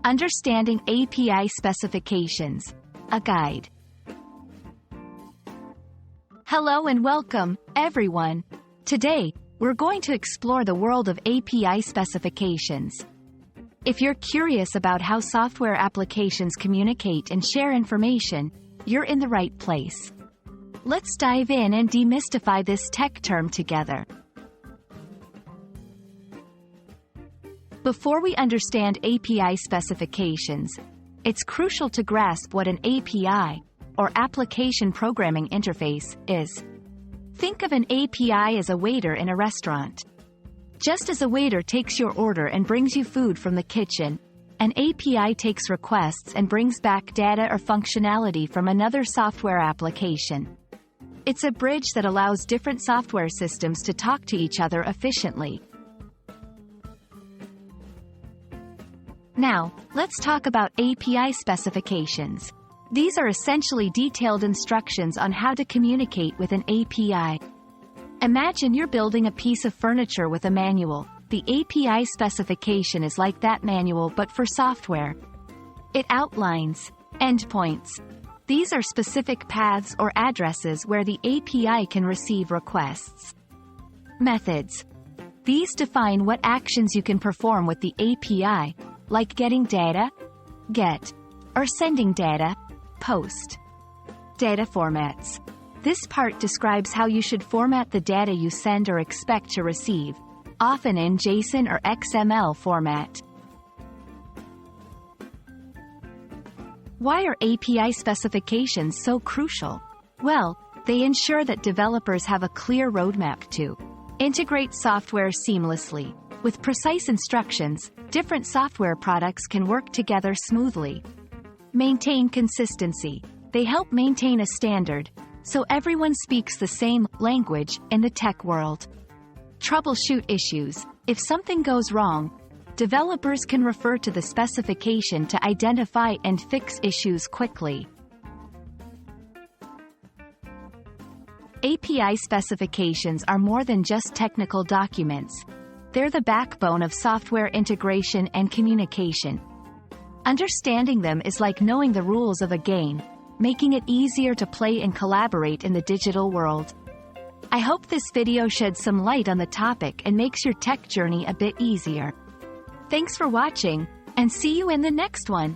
Understanding API Specifications, a guide. Hello and welcome, everyone. Today, we're going to explore the world of API specifications. If you're curious about how software applications communicate and share information, you're in the right place. Let's dive in and demystify this tech term together. Before we understand API specifications, it's crucial to grasp what an API, or Application Programming Interface, is. Think of an API as a waiter in a restaurant. Just as a waiter takes your order and brings you food from the kitchen, an API takes requests and brings back data or functionality from another software application. It's a bridge that allows different software systems to talk to each other efficiently. Now, let's talk about API specifications. These are essentially detailed instructions on how to communicate with an API. Imagine you're building a piece of furniture with a manual. The API specification is like that manual but for software. It outlines endpoints. These are specific paths or addresses where the API can receive requests. Methods. These define what actions you can perform with the API, like getting data, get, or sending data, post. Data formats. This part describes how you should format the data you send or expect to receive, often in JSON or XML format. Why are API specifications so crucial? Well, they ensure that developers have a clear roadmap to integrate software seamlessly. With precise instructions, different software products can work together smoothly. Maintain consistency. They help maintain a standard, so everyone speaks the same language in the tech world. Troubleshoot issues. If something goes wrong, developers can refer to the specification to identify and fix issues quickly. API specifications are more than just technical documents. They're the backbone of software integration and communication. Understanding them is like knowing the rules of a game, making it easier to play and collaborate in the digital world. I hope this video sheds some light on the topic and makes your tech journey a bit easier. Thanks for watching, and see you in the next one.